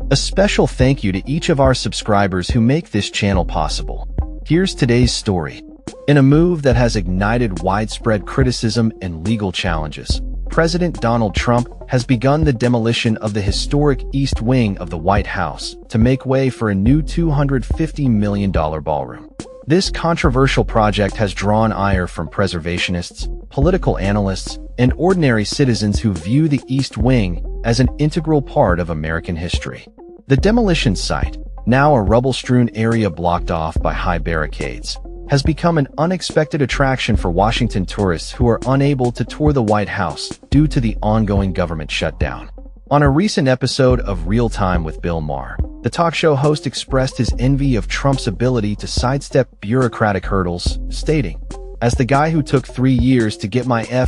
A special thank you to each of our subscribers who make this channel possible. Here's today's story. In a move that has ignited widespread criticism and legal challenges, President Donald Trump has begun the demolition of the historic East Wing of the White House to make way for a new $250 million ballroom. This controversial project has drawn ire from preservationists, political analysts, and ordinary citizens who view the East Wing as an integral part of American history. The demolition site, now a rubble-strewn area blocked off by high barricades, has become an unexpected attraction for Washington tourists who are unable to tour the White House due to the ongoing government shutdown. On a recent episode of Real Time with Bill Maher, the talk show host expressed his envy of Trump's ability to sidestep bureaucratic hurdles, stating, "As the guy who took 3 years to get my ing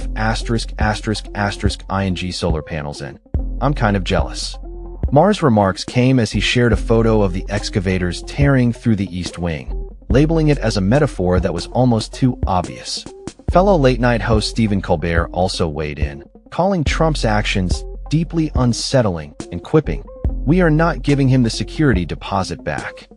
solar panels in, I'm kind of jealous." Maher's remarks came as he shared a photo of the excavators tearing through the East Wing, labeling it as a metaphor that was almost too obvious. Fellow late-night host Stephen Colbert also weighed in, calling Trump's actions deeply unsettling and quipping, "We are not giving him the security deposit back."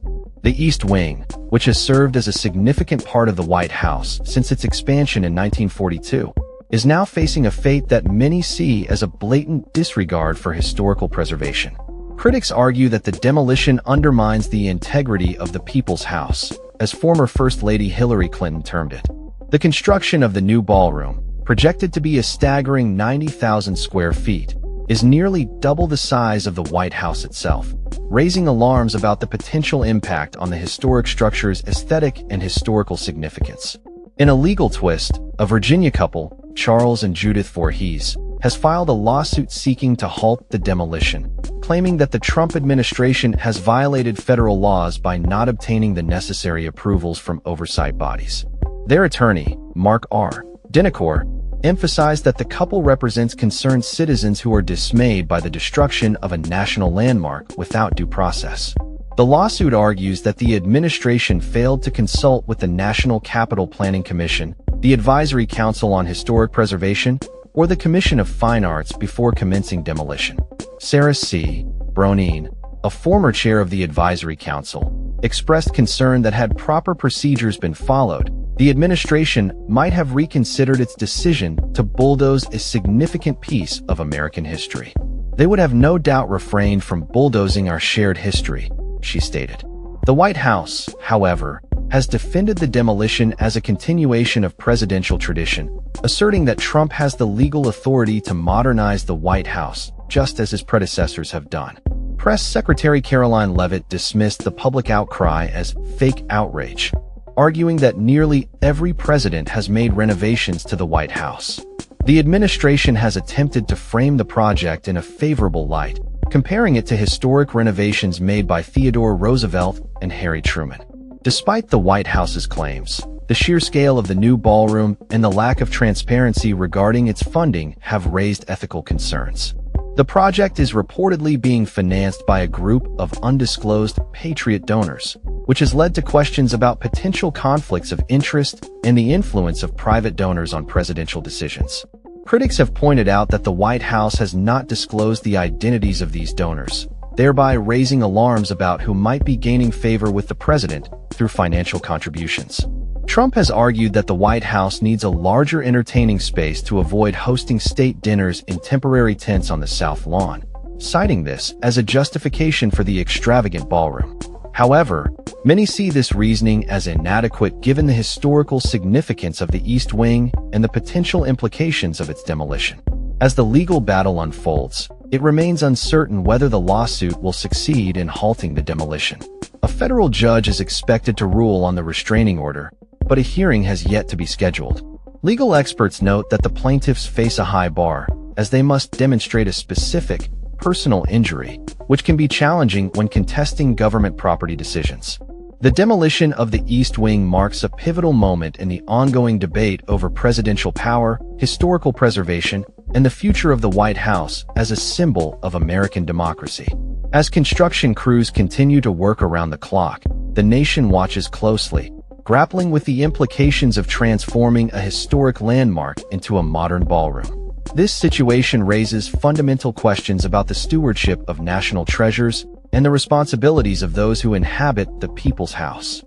The East Wing, which has served as a significant part of the White House since its expansion in 1942, is now facing a fate that many see as a blatant disregard for historical preservation. Critics argue that the demolition undermines the integrity of the People's House, as former First Lady Hillary Clinton termed it. The construction of the new ballroom, projected to be a staggering 90,000 square feet, is nearly double the size of the White House itself, raising alarms about the potential impact on the historic structure's aesthetic and historical significance. In a legal twist, a Virginia couple, Charles and Judith Voorhees, has filed a lawsuit seeking to halt the demolition, claiming that the Trump administration has violated federal laws by not obtaining the necessary approvals from oversight bodies. Their attorney, Mark R. Dinocore, emphasized that the couple represents concerned citizens who are dismayed by the destruction of a national landmark without due process. The lawsuit argues that the administration failed to consult with the National Capital Planning Commission, the Advisory Council on Historic Preservation, or the Commission of Fine Arts before commencing demolition. Sarah C. Bronine, a former chair of the Advisory Council, expressed concern that had proper procedures been followed, the administration might have reconsidered its decision to bulldoze a significant piece of American history. "They would have no doubt refrained from bulldozing our shared history," she stated. The White House, however, has defended the demolition as a continuation of presidential tradition, asserting that Trump has the legal authority to modernize the White House, just as his predecessors have done. Press Secretary Caroline Leavitt dismissed the public outcry as fake outrage, arguing that nearly every president has made renovations to the White House. The administration has attempted to frame the project in a favorable light, comparing it to historic renovations made by Theodore Roosevelt and Harry Truman. Despite the White House's claims, the sheer scale of the new ballroom and the lack of transparency regarding its funding have raised ethical concerns. The project is reportedly being financed by a group of undisclosed Patriot donors, which has led to questions about potential conflicts of interest and the influence of private donors on presidential decisions. Critics have pointed out that the White House has not disclosed the identities of these donors, thereby raising alarms about who might be gaining favor with the president through financial contributions. Trump has argued that the White House needs a larger entertaining space to avoid hosting state dinners in temporary tents on the South Lawn, citing this as a justification for the extravagant ballroom. However, many see this reasoning as inadequate given the historical significance of the East Wing and the potential implications of its demolition. As the legal battle unfolds, it remains uncertain whether the lawsuit will succeed in halting the demolition. A federal judge is expected to rule on the restraining order, but a hearing has yet to be scheduled. Legal experts note that the plaintiffs face a high bar, as they must demonstrate a specific, personal injury, which can be challenging when contesting government property decisions. The demolition of the East Wing marks a pivotal moment in the ongoing debate over presidential power, historical preservation, and the future of the White House as a symbol of American democracy. As construction crews continue to work around the clock, the nation watches closely, grappling with the implications of transforming a historic landmark into a modern ballroom. This situation raises fundamental questions about the stewardship of national treasures, and the responsibilities of those who inhabit the people's house.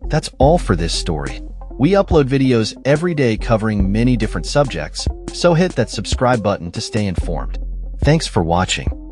That's all for this story. We upload videos every day covering many different subjects, so hit that subscribe button to stay informed. Thanks for watching.